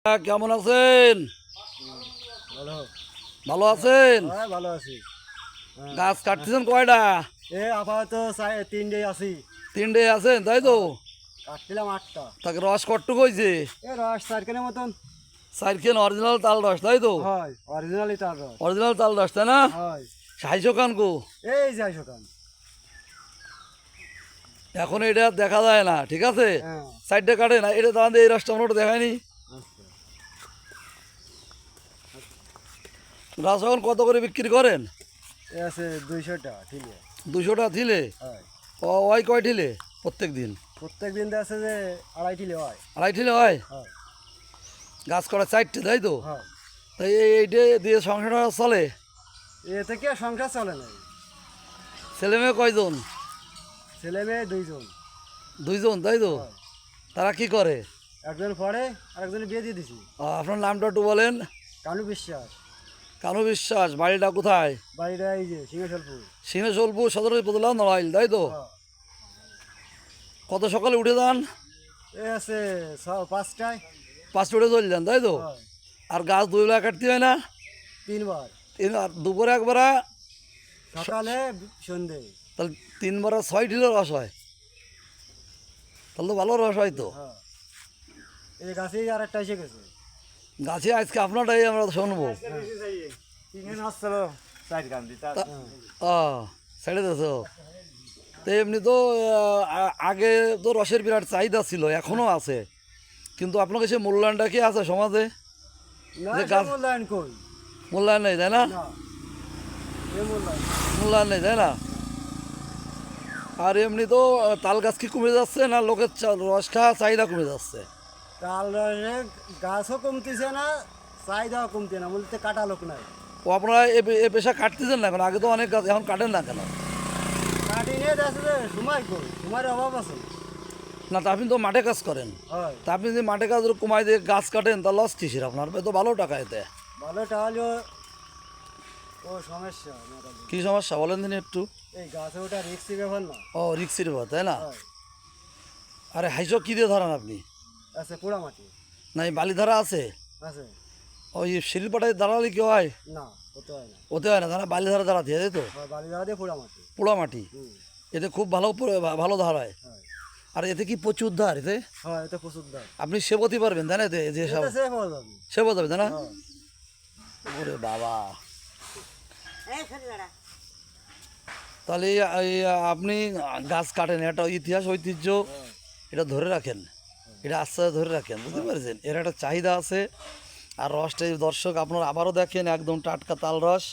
কেমন আছেন? ভালো। ভালো আছেন? হ্যাঁ, ভালো আছি। হ্যাঁ। গাছ কাটতেছেন কয়টা? আপাতত তিনটে আছি। তিনটে আছেন তাই তো? কাটছিলাম 8টা। তাকে রস কট্টু হয়েছে? রস 4 কেনের মতন। সাইকেল অরিজিনাল তাল রস তাই তো? হয়, অরিজিনালি তার রস। অরিজিনাল তাল রস তাই না? হয়। সাইজো কান কো? এই যাই সকাল। এখন এটা দেখা যায় না, ঠিক আছে? হ্যাঁ। সাইডটা কাটে না, এটা দাঁড়ান এই রসটা আমরা দেখায়নি। আচ্ছা। গাছ এখন কত করে বিক্রি করেন? আছে 200টা ঠিলে। 200 টাকা ঠিলে? হয়। ওই কয় ঠিলে প্রত্যেক দিন? প্রত্যেক দিন আছে যে 2.5 ঠিলে হয়। আড়াই ঠিলে হয়? হয়। গাছ করা 4টে তাই তো? হয়। তাই এইটা দিয়ে সংসারটা চলে? এতে কি আর সংসার চলে না। ছেলে মেয়ে কয়জন? ছেলে মেয়ে 2জন। 2জন তাই তো? হয়। তারা কি করে? একজন পড়ে আর একজনের বিয়ে দিয়ে দিছি। আপনার নামটা একটু বলেন। কানু বিশ্বাস। কানু বিশ্বাস। বাড়িটা কোথায়? বাড়িটা এই যে সিংহেশ্বরপুর। সিংহেশ্বরপুর সদর উপজেলা নড়াইল তাই তো? হ্যাঁ। কত সকালে উঠে যান? আছে 5টায়। 5টা উঠে চলে যান তাই তো? হয়। আর গাছ 2 বেলা কাটতে হয় না? 3বার। আর দুপুরে একবার? সকালে সন্ধে। তাহলে 3 বার 6 ঠিলে রস হয়, তাহলে তো ভালো রস হয় তো। হ্যাঁ, এই গাছেই আর একটা এসে গেছে। গাছে আজকে আপনারটাই আমরা শুনবো। ছেড়ে দিয়েছ তো? এমনি তো আগে তো রসের বিরাট চাহিদা ছিল, এখনো আছে, কিন্তু আপনার কাছে মূল্যায়নটা কি আছে সমাজে? না, যে সে গাছ মূল্যায়ন কই? মূল্যায়ন নেই তাই না? না, এ মূল্যায়ন। মূল্যায়ন নেই তাই না? আর এমনি তো তাল গাছ কি কমে যাচ্ছে না লোকের রস খাওয়া চাহিদা কমে যাচ্ছে? তাল রসে গাছও কমতেছে না, চাহিদাও কমতে না, বলতে কাটা লোক নাই। ও আপনারা এ পেশা কাটতেছেন না এখন? আগে তো অনেক গাছ, এখন কাটেন না কেন? কাটি নিয়ে যাচ্ছে যে সময় কই, সময়ের অভাব আছে। না, তা আপনি তো মাঠে কাজ করেন, হয়। তা আপনি যদি মাঠে কাজ কমাই দিয়ে গাছ কাটেন তা লস কিসের আপনার? এ তো ভালো টাকা এতে। ভালো তাহলে ও সমস্যা মেটাবে। কী সমস্যা বলেন দিন একটু। এই গাছে ওটা রিক্সি ব্যাপার না। ও রিক্সির ব্যাপার তাই না? হয়। আরে হাইসো কী দিয়ে ধরান আপনি? আছে পোড়া মাটি। না এই বালি ধারা আছে? আছে। ওই শিলপাটায় দাঁড়ালে কি হয়? না, হতে হয় না। ওতে হয় না, তারা বালি ধারা দাঁড়াতে হয় তাই তো? হয়, বালি দেওয়া দিয়ে পোড়া মাটি। পোড়া মাটি। হুম। এতে খুব ভালো ভালো ধার হয়। হয়। আর এতে কি প্রচুর ধার এতে? হয়, এটা প্রচুর দাম। আপনি সেবতি পারবেন তাই না? এতে যে সব এটা সেফ হয়ে যাবে। সেবত হবে তাই না? হ্যাঁ। ওরে বাবা, তাহলে এই আপনি গাছ কাটেন, একটা ইতিহাস ঐতিহ্য এটা ধরে রাখেন, এটা আস্তে আস্তে ধরে রাখেন, বুঝতে পেরেছেন? এর একটা চাহিদা আছে। আর রসটা এই দর্শক আপনারা আবারও দেখেন, একদম টাটকা তাল রস।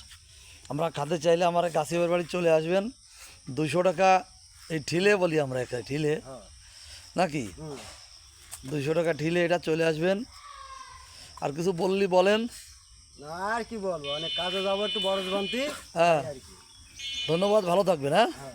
আমরা খেতে চাইলে আমার গাছিবার বাড়ি চলে আসবেন। 200 টাকা এই ঠিলে বলি আমরা, এখানে ঠিলে হ্যাঁ। নাকি? হুম। 200 টাকা ঠিলে এটা চলে আসবেন। আর কিছু বললি বলেন। না আর কি বলবো, অনেক কাজে যাবো একটু বড় জবান্তি হ্যাঁ, আর কি। ধন্যবাদ, ভালো থাকবেন। হ্যাঁ। হ্যাঁ।